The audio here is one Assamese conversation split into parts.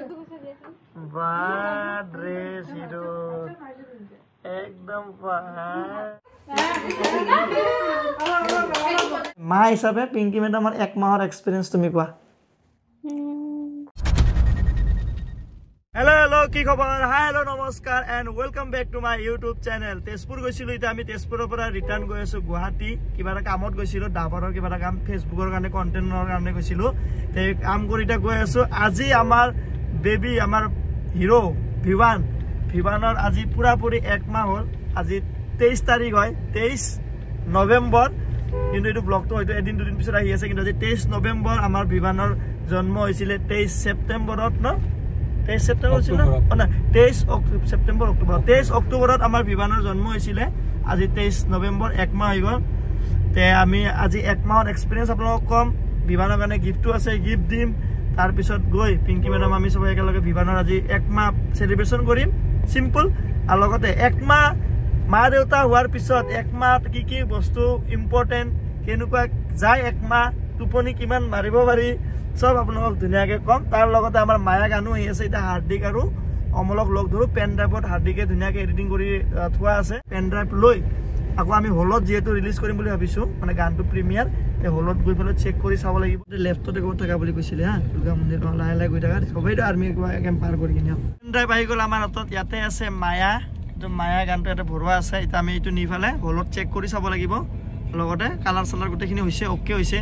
বাহ ড্ৰেস হিৰো একদম মা হিসাবে পিঙ্কি ম্যাডামৰ 1 মাহৰ এক্সপেৰিয়েন্স তুমি কোৱা Hello, কি খবৰ? Hi, hello, নমস্কাৰ and welcome back to my YouTube channel. Tezpur গৈছিলো ইতা আমি তেজপুৰৰ পৰা ৰিটাৰ্ণ গৈ আছো গুৱাহাটী কিবা এটা কামত গৈছিলো ডাবৰৰ কিবা এটা কাম ফেসবুকৰ কাৰণে কন্টেন্টৰ কাৰণে গৈছিলো তে কাম কৰি তা গৈ আছো আজি আমাৰ বেবি আমাৰ হিৰো ভিৱানৰ আজি পুৰাপুৰি 1 মাহ হ'ল আজি 23 তাৰিখ হয় 23 নৱেম্বৰ কিন্তু এটো ব্লগটো হয়তো এদিন দুদিন পিছত আহি আছে কিন্তু আজি 23 নৱেম্বৰ আমাৰ ভিৱানৰ জন্ম হৈছিল 23 ছেপ্টেম্বৰত ন 23 সেপ্টেম্বৰ ছিল না 23 সেপ্টেম্বৰ অক্টোবৰ 23 অক্টোবৰত আমাৰ ভিৱানৰ জন্ম হৈছিল আজি 23 নৱেম্বৰ 1 মাহ হৈ গ'ল তে আমি আজি 1 মাহৰ এক্সপেৰিয়েন্স আপোনালোকক কম ভিৱানৰ কাৰণে গিফ্টটো আছে গিফ্ট দিম তাৰ পিছত গৈ পিঙ্কি মেডাম আমি সবাই একেলগে ভিৱানৰ আজি 1 মাহ সেলিব্ৰেশন কৰিম সিম্পল আৰু লগতে 1 মাহ মা দেউতা হোৱাৰ পিছত 1 মাহ কি বস্তু ইম্পৰ্টেন্ট কেনেকুৱা যায় 1 মাহ টোপনি কিমান মাৰিব পাৰি সব আপোনাক ধুনিয়াকে কম তাৰ লগতে আমাৰ মায়া গানো আহি আছে এটা হাৰ্দিক আৰু অমলক লগ ধৰো পেন ড্ৰাইভত হাৰ্দিকে ধুনিয়াকে এডিটিং কৰি থোৱা আছে পেন ড্ৰাইভ লৈ আকৌ আমি হলত যেটো ৰিলিজ কৰিম বুলি ভাবিছো মানে গানটো প্ৰিমিয়াৰ তে হলত গৈ ফলে চেক কৰি চাব লাগিব লেফটতে গৈ থাকা বুলি কৈছিলে হা দুৰ্গা মন্দিৰ লাহে লাহে গৈ থাকা সবাইটো আৰ্মি কেম্প পাৰ কৰি কিনে পেন ড্ৰাইভ আহি গ'ল আমাৰ হাতত ইয়াতে আছে মায়া তো মায়া গানটো এটা ভৰোৱা আছে এটা আমি এইটো নিফালে হলত চেক কৰি চাব লাগিব লগতে কালাৰ সালাৰ গোটেখিনি হৈছে ওকে হৈছে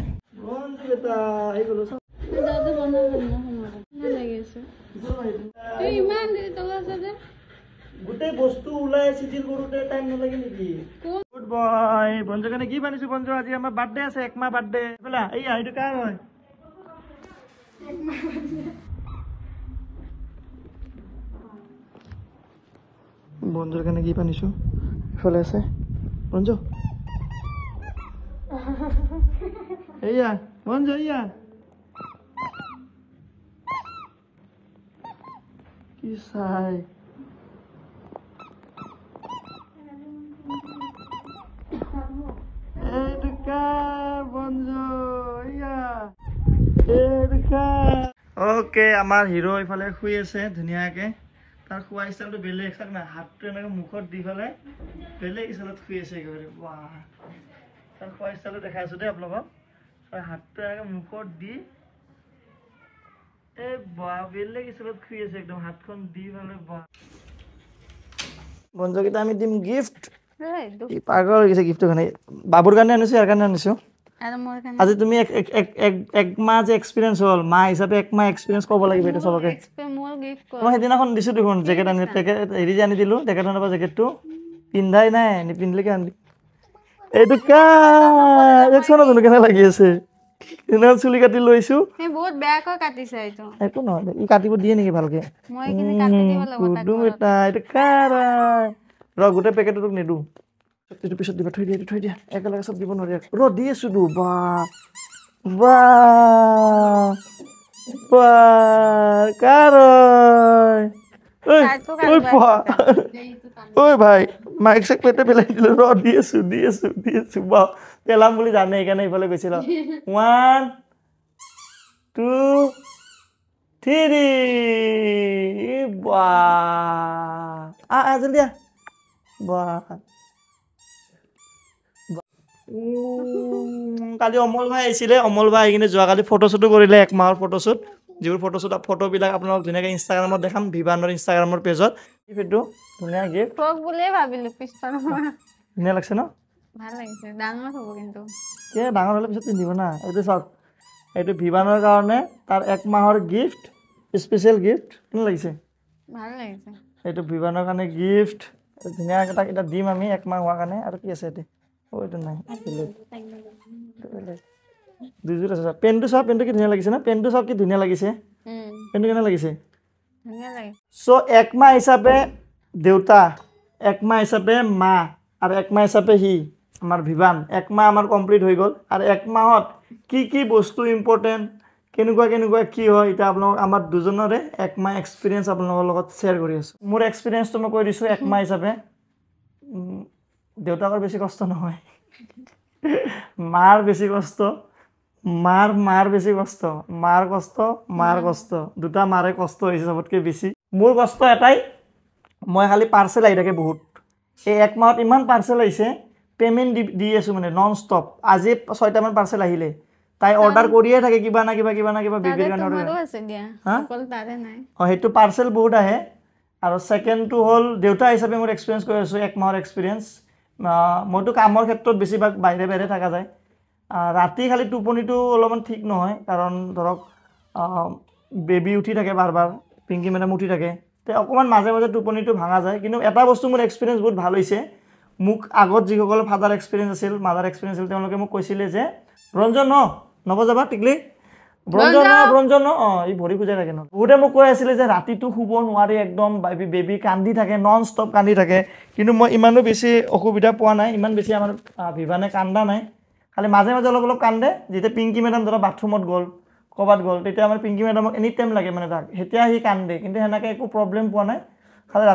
এটা আহি গ'ল দাদা বনা না লাগিছে এই ইমান দেৰি তলা আছে গুটে বস্তু উলাই সিজিল কৰোতে টাইম নলাগে নেকি গুড বয় বঞ্জো কানে কি বানিছো বঞ্জো আজি আমাৰ বাৰ্থডে আছে 1 মাহ বাৰ্থডে বলা এই আইটো কাৰ হয় 1 মাহ বঞ্জোৰ কানে কি বানিছো ফলে আছে বঞ্জো এইয়া বঞ্জো এইয়া কি সাই ওকে আমাৰ হিৰো ইফালে শুই আছে ধুনিয়াকে তাৰ খুৱা ষ্টাইলটো বেলেগ চাক না হাতটো এনেকে মুখত দি ফেলে বেলেগ ষ্টাইলত শুই আছে একেবাৰে বাহ তাৰ খুৱা ষ্টাইলটো দেখাইছো দেই আপোনালোকক হাতটো এনেকে মুখত দি এ বাহ বেলেগ ষ্টাইলত শুই আছে একদম হাতখন দি ফেলে বাহ বঞ্জকিটা আমি দিম গিফট এই পাগল হৈ গৈছে গিফটৰ কাৰণে বাবুৰ কাৰণে আনিছো ইয়াৰ কাৰণে আনিছো আজি তুমি এক মাহ যে এক্সপেৰিয়েন্স হল মা হিচাপে 1 মাহ এক্সপেৰিয়েন্স ক'ব লাগিব এটা সবকে মোৰ গিফট কৰ মই হেদিনাখন দিছো দেখোন জেকেট আনি পেকেট হেৰি আনি দিলো জেকেটৰ পৰা জেকেটটো পিন্ধাই নাই নিপিন্ধিলে কি আনি এইটো কা একছন জানো কেনে লাগি আছে এনে চুলি কাটি লৈছো হে বহুত বেয়া কৈ কাটিছে এইটো একো নহয় ই কাটিব দিয়ে নেকি ভালকে মই কিনে কাটি দিব লাগিব তাক এটা এটা কাৰা ৰ গোটে পেকেটটোক নেদু এইটো পিছত দিবা থৈ দিয়া একেলগে সব দিব নোৱাৰি ৰ দি আছো দু বা কাৰা ঐ ভাই মাইক চেক পেটে পেলাই দিলো ৰ দি আছো বা পেলাম বুলি জানে সেইকাৰণে ইফালে গৈছিল 1 2 3 বা জলদি বা কালি অমল ভাই আহিছিলে অমল ভাই আহি কিনে যোৱাকালি ফটোশ্বুটো কৰিলে 1 মাহৰ ফটোশ্বুট যিবোৰ ফটোবিলাক আপোনালোক ধুনীয়াকৈ ইনষ্টাগ্ৰামত দেখাম ভিৱানৰ ইনষ্টাগ্ৰামৰ পেজত এইটো ধুনীয়া গিফ্ট ফ্ৰক বুলিয়ে ভাবিলো পিছপাৰ ধুনীয়া লাগছে ন ভাল লাগিছে ডাঙৰ হ'ব কিন্তু কে ডাঙৰ হ'লে পিছত পিন্ধিব না এইটো চাওক এইটো ভিৱানৰ কাৰণে তাৰ 1 মাহৰ গিফ্ট স্পেচিয়েল গিফ্ট কেনে লাগিছে ভাল লাগিছে এইটো ভিৱানৰ কাৰণে গিফ্ট ধুনীয়া এটা দিম আমি 1 মাহ হোৱাৰ কাৰণে আৰু কি আছে এতে ওইটো নাই দুইযোৰ আছে পেনটো সব পেনটো কি ধুনীয়া লাগিছে না পেনটো সব কি ধুনীয়া লাগিছে পেনটো কেনে লাগিছে ধুনীয়া লাগে সো 1 মাহ হিচাপে দেউতা 1 মাহ হিচাপে মা আৰু 1 মাহ হিচাপে হি আমাৰ ভিৱান 1 মাহ আমাৰ কমপ্লিট হৈ গ'ল আৰু 1 মাহত কি বস্তু ইম্পৰ্টেন্ট কেনেকুৱা কি হয় এটা আপোনালোক আমাৰ দুজনৰে 1 মাহ এক্সপেৰিয়েন্স আপোনালোকৰ লগত শেয়াৰ কৰি আছো মোৰ এক্সপেৰিয়েন্সটো মই কৈ দিছো 1 মাহ হিচাপে দেউতাকৰ বেছি কষ্ট নহয় মাৰ বেছি কষ্ট মাৰ বেছি কষ্ট মাৰ কষ্ট দুটা মাৰে কষ্ট হৈছে সবতকে বেছি মোৰ কষ্ট এটাই মই খালি পাৰ্সেল আহি থাকে বহুত এই এক মাহত ইমান পাৰ্সেল আহিছে পেমেন্ট দি আছো মানে নন ষ্টপ আজি 6টা মান পাৰ্সেল আহিলে তাই অৰ্ডাৰ কৰিয়ে থাকে কিবা না কিবা বেবিৰ কাৰণে তোমাৰো আছে দিয়া অকল তাৰে নাই হেতু পাৰ্সেল বহুত আহে আৰু সেকেন্ডটো হল দেউতা হিচাপে মোৰ এক্সপেৰিয়েন্স কৰি আছো এক মাহৰ এক্সপেৰিয়েন্স মইতো কামৰ ক্ষেত্ৰত বেছিভাগ বাহিৰে থাকা যায় ৰাতি খালি টোপনিটো অলপমান ঠিক নহয় কাৰণ ধৰক বেবি উঠি থাকে বাৰবাৰ পিংকি মেডাম উঠি থাকে তে অকমান মাজে টোপনিটো ভাঙা যায় কিন্তু এটা বস্তু মোৰ এক্সপেৰিয়েন্স বহুত ভাল হৈছে মোক আগত যিসকল ফাদাৰ এক্সপেৰিয়েন্স আছিল মাদাৰ এক্সপেৰিয়েন্স আছিল তেওঁলোকে মোক কৈছিলে যে ৰঞ্জন নবজাবা টিকলি ব্ৰঞ্জন এই ভৰি খুজাই থাকে ন বহুতে মোক কৈ আছিলে যে ৰাতিটো শুব নোৱাৰি একদম বেবি কান্দি থাকে নন ষ্টপ কান্দি থাকে কিন্তু মই ইমানো বেছি অসুবিধা পোৱা নাই ইমান বেছি আমাৰ ভিভানে কান্দা নাই খালি মাজে অলপ কান্দে যেতিয়া পিংকি মেডাম ধৰা বাথৰুমত গ'ল কবাত গ'ল তেতিয়া আমাৰ পিংকি মেডামক এনি টাইম লাগে মানে তাক হেতিয়া হি কান্দে কিন্তু হেনাকে একো প্ৰবলেম পোৱা নাই খালি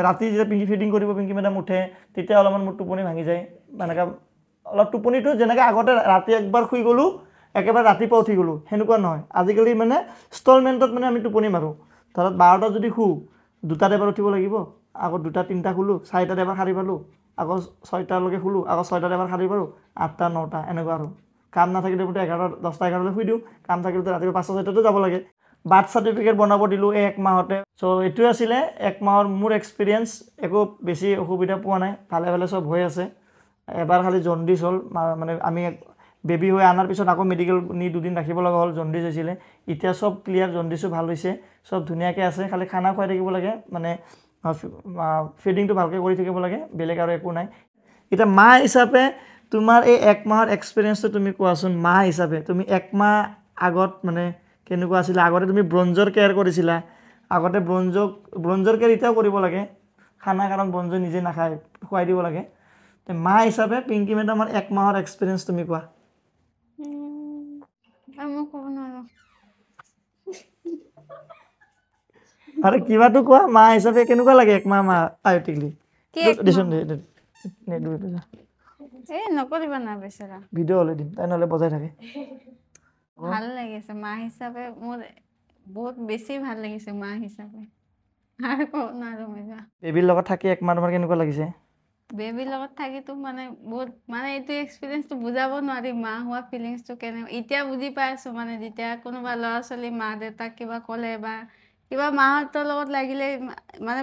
ৰাতি যেতিয়া পিংকি ফিডিং কৰিব পিংকি মেডাম উঠে তেতিয়া অলপমান মোৰ টোপনি ভাঙি যায় মানেকা অলপ টোপনিটো যেনেকৈ আগতে ৰাতি একবাৰ শুই গ'লো একেবাৰে ৰাতিপুৱা উঠি গ'লো হেনেকুৱা নহয় আজিকালি মানে ষ্টলমেণ্টত মানে আমি টোপনি মাৰো ধৰক 12টা যদি শু 2টাত এবাৰ উঠিব লাগিব আকৌ 2টা 3টা শুলো 4টাত এবাৰ সাৰি পালো আকৌ 6টালৈকে শুলো আকৌ 6টাত এবাৰ সাৰি পাৰো 8টা 9টা এনেকুৱা আৰু কাম নাথাকিলে পুৰা 11 10টা 11টা শুই দিও কাম থাকিলে ৰাতিপুৱা 5টা 6টাতো যাব লাগে বাৰ্থ সাৰ্টিফিকেট বনাব দিলো এই এক মাহতে সো এটো আছিল এক মাহৰ মোৰ এক্সপেৰিয়েন্স একো বেছি অসুবিধা পোৱা নাই ভালে সব হৈ আছে এবাৰ খালি জন্ডিস হল মানে আমি বেবি হৈ আনাৰ পিছত আকৌ মেডিকেল নি দুদিন ৰাখিব লগা হল জন্ডিস হৈছিল এতিয়া সব ক্লিয়াৰ জন্ডিসও ভাল হৈছে সব ধুনিয়াকে আছে খালি খানা খুৱাই থাকিব লাগে মানে ফিডিংটো ভালকে কৰি থাকিব লাগে বেলেগ আৰু একো নাই এটা মা হিচাপে তোমাৰ এই এক মাহৰ এক্সপেৰিয়েন্সটো তুমি কোৱাচোন মা হিচাপে তুমি এক মাহ আগত মানে কেনেকুৱা আছিল আগতে তুমি ব্ৰঞ্জৰ কেয়াৰ কৰিছিলা আগতে ব্ৰঞ্জৰ কেয়াৰ ইটাও কৰিব লাগে খানা কাৰণ ব্ৰঞ্জ নিজে নাখায় খুৱাই দিব লাগে তে মা হিচাপে পিংকি মেডামৰ এক মাহৰ এক্সপেৰিয়েন্স তুমি কোৱা আমি কোন আৰু আৰে কিবাটো কোৱা মা হিচাপে কেনেকুৱা লাগে এক মাহ আয়টিকলি দিছন নে দুটো এই নকৰিবা না বেচৰা ভিডিও হলে দিম তাই নহলে বজাই থাকে ভাল লাগিছে মা হিচাপে মোৰ বহুত বেছি ভাল লাগিছে মা হিচাপে আৰু কোন আৰু মজা বেবিৰ লগত থাকি এক মাহ তোমাৰ কেনেকুৱা লাগিছে বেবিৰ লগত থাকি তো মানে বহুত মানে এইটো এক্সপেৰিয়েন্সটো বুজাব নোৱাৰি মা হোৱা ফিলিংছটো কেনে এতিয়া বুজি পাইছো মানে যেতিয়া কোনোবা ল'ৰা ছোৱালী মা দেউতাক কিবা ক'লে বা কিবা মাহঁতৰ লগত লাগিলে মানে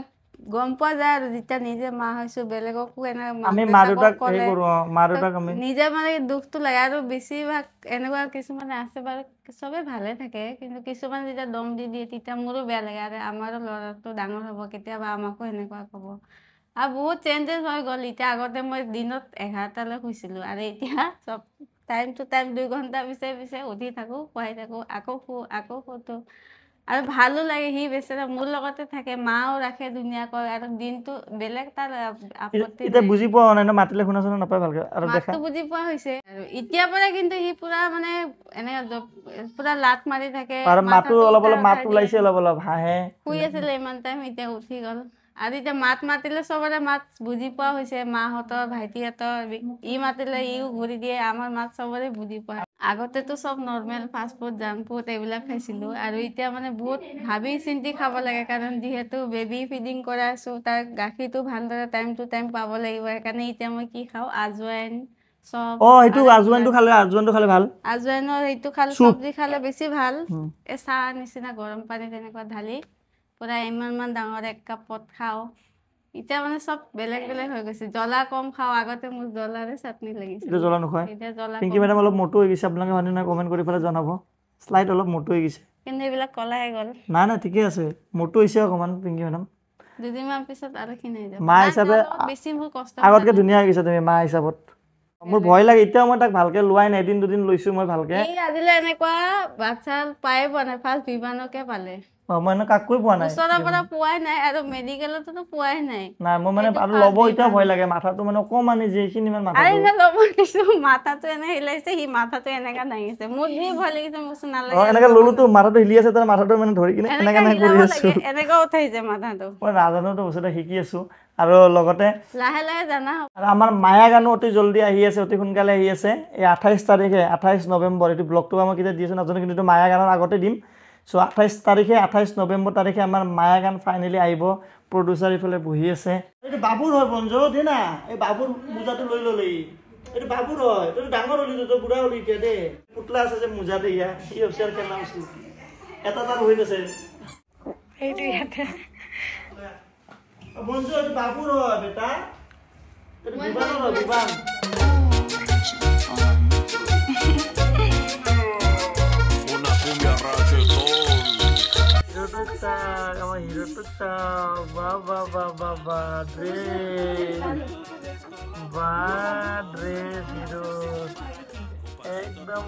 গম পোৱা যায় আৰু যেতিয়া নিজে মা হৈছো বেলেগকো এনে আমি মা দেউতাক এই কৰো মা দেউতাক আমি নিজে মানে দুখটো লাগে আৰু বেছিভাগ এনেকুৱা কিছুমানে আছে বাৰু চবে ভালে থাকে কিন্তু কিছুমান যেতিয়া দম দি দিয়ে তেতিয়া মোৰো বেয়া লাগে আৰু আমাৰো ল'ৰাটো ডাঙৰ হ'ব কেতিয়াবা আমাকো এনেকুৱা ক'ব আৰু বহুত চেঞ্জেছ হৈ গ'ল এতিয়া আগতে মই দিনত 11টালৈ শুইছিলোঁ আৰু এতিয়া চব টাইম টু টাইম 2 ঘণ্টা পিছে উঠি থাকোঁ খুৱাই থাকোঁ আকৌ শুতো আৰু ভালো লাগে সি বেচেৰা মোৰ লগতে থাকে মাও ৰাখে ধুনীয়াকৈ আৰু দিনটো বেলেগ তাৰ আপত্তি এটা বুজি পোৱা নাই ন মাতিলে শুনা শুনা নাপায় ভালকে আৰু দেখা মাতটো বুজি পোৱা হৈছে আৰু এতিয়া পৰা কিন্তু সি পুৰা মানে এনে পুৰা লাত মাৰি থাকে আৰু মাতটো অলপ মাত ওলাইছে অলপ হাঁহে শুই আছিলে ইমান টাইম এতিয়া উঠি গ'ল আৰু এতিয়া মাত মাতিলে চবৰে মাত বুজি পোৱা হৈছে মাহঁতৰ ভাইটিহঁতৰ ই মাতিলে ইও ঘূৰি দিয়ে আমাৰ মাত চবৰে বুজি পোৱা আগতেতো চব normal fast food junk food এইবিলাক খাইছিলোঁ আৰু এতিয়া মানে বহুত ভাবি চিন্তি খাব লাগে কাৰণ যিহেতু বেবি ফিডিং কৰা আছো তাৰ গাখীৰটো ভালদৰে টাইম টু টাইম পাব লাগিব সেইকাৰণে এতিয়া মই কি খাওঁ আজৱাইন চব এইটো আজৱাইনটো খালে ভাল আজৱাইনৰ এইটো খালে চব্জি খালে বেছি ভাল এই চাহ নিচিনা গৰম পানী তেনেকুৱা ঢালি পুৰা ইমান ডাঙৰ এক কাপত খাওঁ এতিয়া মানে চব বেলেগ হৈ গৈছে জ্বলা কম খাওঁ আগতে মোৰ জ্বলাৰে চাটনি লাগিছিল এতিয়া জ্বলা নোখোৱা এতিয়া জ্বলা পিংকি মেডাম অলপ মোটো হৈ গৈছে আপোনালোকে মানে না কমেন্ট কৰি পেলাই জনাব স্লাইড অলপ মোটো হৈ গৈছে কিন্তু এইবিলাক কলাই গ'ল না ঠিকে আছে মোটো হৈছে অকমান পিংকি মেডাম দুদিনমান পিছত আৰু খিনাই যাব মা হিচাপে বেছি মোৰ কষ্ট আগতকে ধুনীয়া হৈ গৈছে তুমি মা হিচাপত মোৰ ভয় লাগে এতিয়াও মই তাক ভালকে লোৱাই নাই দুদিন লৈছো মই ভালকে এই আজিলৈ এনেকুৱা বাচ্চা পায়ে পোৱা নাই ফাৰ্ষ্ট বিমানকে পালে মই এনে কাকোৱে পোৱা নাই ওচৰৰ পৰা পোৱাই নাই আৰু মেডিকেলতো পোৱাই নাই নাই মই মানে আৰু ল'ব এতিয়া ভয় লাগে মাথাটো মানে অকমানি যিখিনি মানে মাথাটো আৰে এনে ল'ব কিছু মাথাটো এনে হিলাইছে সি মাথাটো এনেকা দাঙিছে মোৰ যি ভয় লাগিছে মোক নালাগে এনেকা ললোতো মাথাটো হিলি আছে তাৰ মাথাটো মানে ধৰি কিনে এনেকা নাই কৰি আছো এনেকা উঠাইছে মাথাটো মই নাজানোতো বস্তুটা শিকি আছো আৰু লগতে লাহে লাহে জানা আৰু আমাৰ মায়া গানো অতি জলদি আহি আছে অতি সোনকালে আহি আছে এই 28 তাৰিখে 28 নৱেম্বৰ এইটো ব্লগটো মই কেতিয়া দি আছো নাজানো কিন্তু মায়া গানৰ আগতে দিম সো 28 নৱেম্বৰ তাৰিখে আমাৰ মায়া গান ফাইনালি আহিব প্ৰডিউসাৰ ইফালে বহি আছে এইটো বাবুৰ হয় বঞ্জো দে না এই বাবুৰ মুজাটো লৈ ললি এইটো বাবুৰ হয় তুই ডাঙৰ হলি তো বুঢ়া হলি কে দে পুতলা আছে যে মুজা দে ইয়া ই অফিচাৰ খেলা আছে এটা তাৰ হৈ গৈছে এইটো ইয়াতে বঞ্জো এইটো বাবুৰ হয় বেটা এইটো বিবানৰ হয় বিবান hero to dress hero ekdam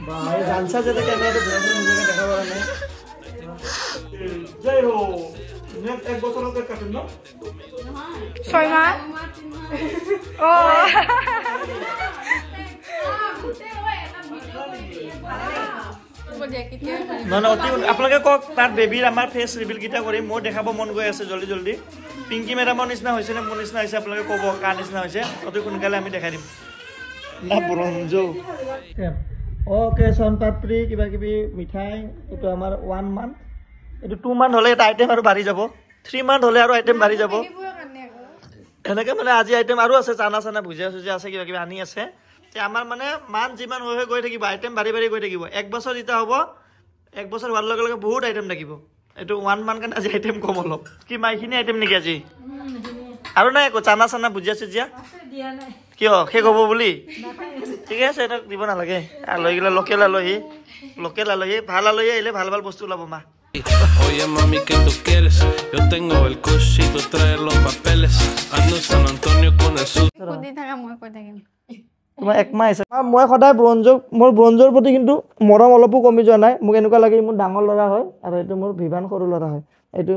भाई डांसर जैसे कैमरा तो ब्रेक में मुझे देखा हुआ है जय हो नेक्स्ट एक बॉक्स लोग कट लो सोइमा ओ না না অতি আপোনালোকে কক তার বেবিৰ আমাৰ ফেস ৰিভিল কিটা কৰি মই দেখাব মন গৈ আছে জলদি জলদি পিঙ্কি মেডামৰ নিচিনা হৈছে নে মোৰ নিচিনা হৈছে আপোনালোকে ক'ব কাৰ নিচিনা হৈছে অতি সোনকালে আমি দেখাই দিম না ব্ৰঞ্জো ওকে সনপাত্ৰী কিবা কিবি মিঠাই এটো আমাৰ 1 মান্থ এটো 2 মান্থ হলে এটা আইটেম আৰু বাঢ়ি যাব 3 মান্থ হলে আৰু আইটেম বাঢ়ি যাব এনেকে মানে আজি আইটেম আৰু আছে চানা চানা ভুজিয়া সুজিয়া আছে কিবা কিবি আনি আছে তে আমাৰ মানে মান যিমান হৈ গৈ থাকিব আইটেম বাঢ়ি বাঢ়ি গৈ থাকিব এক বছৰ ইটা হ'ব এক বছৰ হোৱাৰ লগে লগে বহুত আইটেম থাকিব এটো 1 মান্থ কাৰণে আজি আইটেম কম অলপ কি মাইখিনি আইটেম নেকি আজি আৰু নাই একো চানা চানা ভুজিয়া সুজিয়া দিয়া নাই কিয় শেষ হ'ব বুলি ঠিক আছে এটা দিব নালাগে আলহী গিলা লোকেল আলহী ভাল আলহী আহিলে ভাল ভাল বস্তু ওলাব মা Oye mami, ¿qué tú quieres? Yo tengo el coche y tú traes los papeles. Ando en San Antonio con el sur. কুদি থাকা মই কৈ থাকিম তোমাৰ একমাহ আছে মই সদায় মোৰ ব্ৰঞ্জৰ প্ৰতি কিন্তু মৰম অলপো কমি যোৱা নাই মোক এনেকুৱা লাগে মোৰ ডাঙৰ ল'ৰা হয় আৰু এইটো মোৰ ভিভান সৰু ল'ৰা হয় এইটো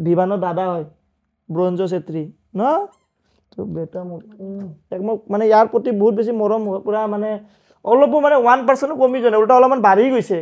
ভিভানৰ দাদা হয় ব্ৰঞ্জো চেত্ৰী ন তো বেটা মোক মানে ইয়াৰ প্ৰতি বহুত বেছি মৰম পুৰা মানে অলপো মানে 1% কমি যোৱা নাই উল্টা অলপমান বাঢ়ি গৈছে